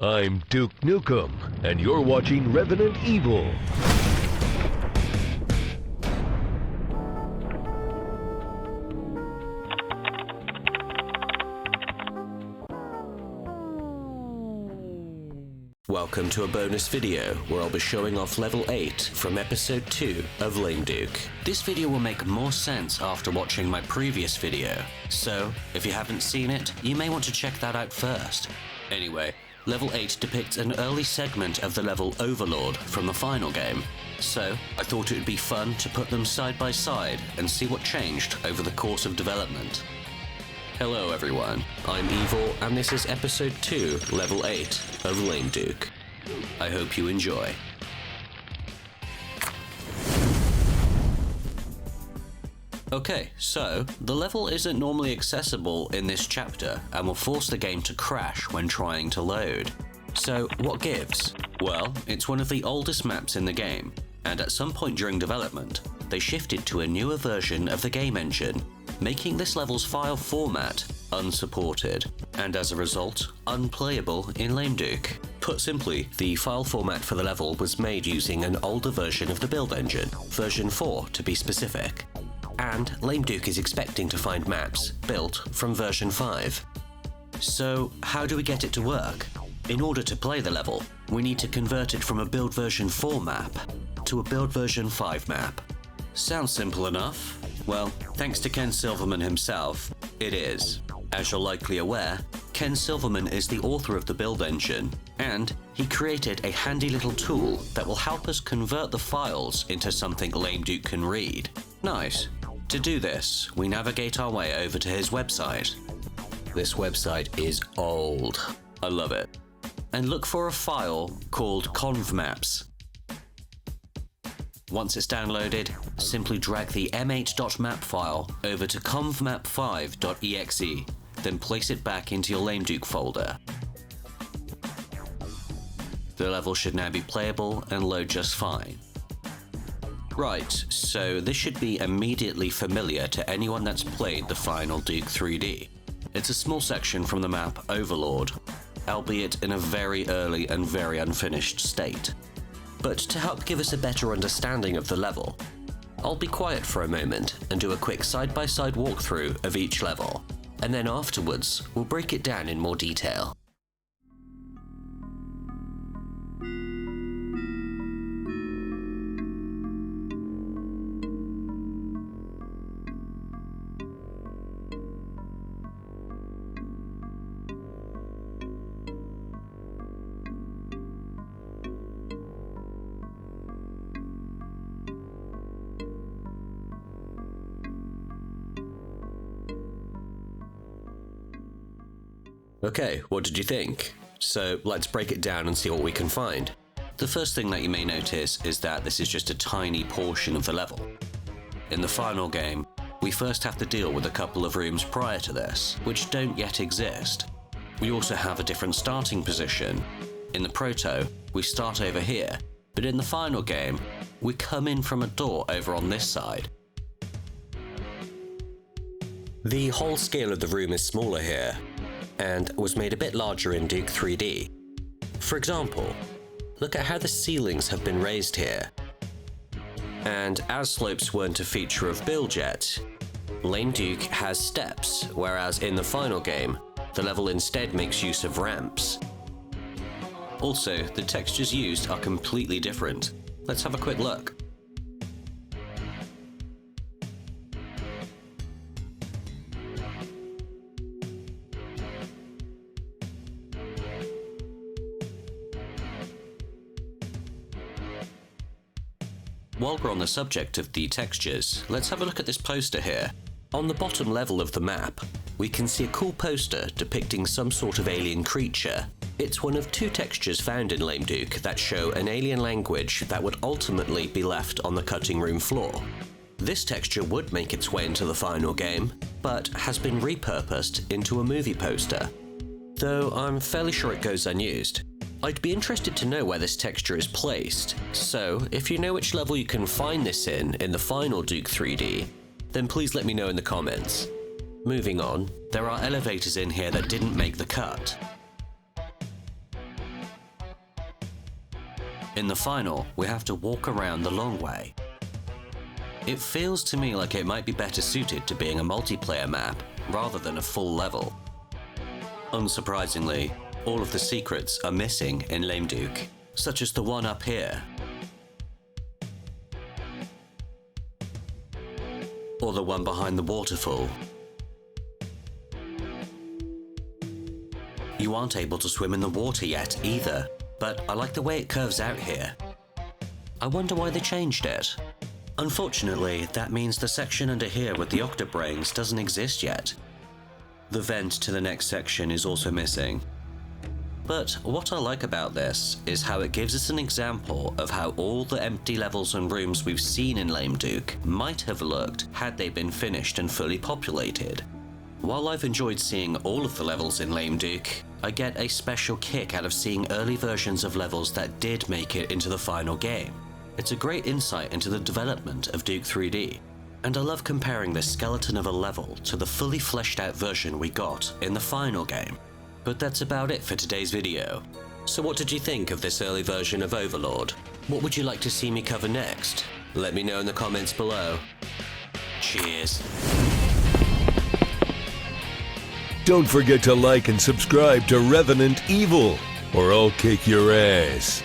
I'm Duke Nukem, and you're watching Revenant Evil. Welcome to a bonus video where I'll be showing off level 8 from episode 2 of Lameduke. This video will make more sense after watching my previous video, so if you haven't seen it, you may want to check that out first. Anyway, level 8 depicts an early segment of the level Overlord from the final game, so I thought it would be fun to put them side by side and see what changed over the course of development. Hello everyone, I'm Evil and this is episode 2, level 8 of Lameduke. I hope you enjoy. Okay, so the level isn't normally accessible in this chapter and will force the game to crash when trying to load. So what gives? Well, it's one of the oldest maps in the game, and at some point during development, they shifted to a newer version of the game engine, making this level's file format unsupported, and as a result, unplayable in Lameduke. Put simply, the file format for the level was made using an older version of the build engine, version 4 to be specific, and Lameduke is expecting to find maps built from version 5. So how do we get it to work? In order to play the level, we need to convert it from a build version 4 map to a build version 5 map. Sounds simple enough. Well, thanks to Ken Silverman himself, it is. As you're likely aware, Ken Silverman is the author of the build engine, and he created a handy little tool that will help us convert the files into something Lameduke can read. Nice. To do this, we navigate our way over to his website. This website is old. I love it. And look for a file called convmaps. Once it's downloaded, simply drag the m8.map file over to convmap5.exe, then place it back into your Lameduke folder. The level should now be playable and load just fine. Right, so this should be immediately familiar to anyone that's played the final Duke 3D. It's a small section from the map Overlord, albeit in a very early and very unfinished state. But to help give us a better understanding of the level, I'll be quiet for a moment and do a quick side-by-side walkthrough of each level, and then afterwards we'll break it down in more detail. Okay, what did you think? So let's break it down and see what we can find. The first thing that you may notice is that this is just a tiny portion of the level. In the final game, we first have to deal with a couple of rooms prior to this, which don't yet exist. We also have a different starting position. In the proto, we start over here, but in the final game, we come in from a door over on this side. The whole scale of the room is smaller here, and was made a bit larger in Duke 3D. For example, look at how the ceilings have been raised here. And as slopes weren't a feature of build yet, Lameduke has steps, whereas in the final game, the level instead makes use of ramps. Also, the textures used are completely different. Let's have a quick look. While we're on the subject of the textures, let's have a look at this poster here. On the bottom level of the map, we can see a cool poster depicting some sort of alien creature. It's one of two textures found in Lameduke that show an alien language that would ultimately be left on the cutting room floor. This texture would make its way into the final game, but has been repurposed into a movie poster, though I'm fairly sure it goes unused. I'd be interested to know where this texture is placed, so if you know which level you can find this in the final Duke 3D, then please let me know in the comments. Moving on, there are elevators in here that didn't make the cut. In the final, we have to walk around the long way. It feels to me like it might be better suited to being a multiplayer map rather than a full level. Unsurprisingly, all of the secrets are missing in Lameduke, such as the one up here, or the one behind the waterfall. You aren't able to swim in the water yet either, but I like the way it curves out here. I wonder why they changed it. Unfortunately, that means the section under here with the octobrains doesn't exist yet. The vent to the next section is also missing. But what I like about this is how it gives us an example of how all the empty levels and rooms we've seen in Lameduke might have looked had they been finished and fully populated. While I've enjoyed seeing all of the levels in Lameduke, I get a special kick out of seeing early versions of levels that did make it into the final game. It's a great insight into the development of Duke 3D, and I love comparing this skeleton of a level to the fully fleshed out version we got in the final game. But that's about it for today's video. So what did you think of this early version of Overlord? What would you like to see me cover next? Let me know in the comments below. Cheers. Don't forget to like and subscribe to Revenant Evil, or I'll kick your ass.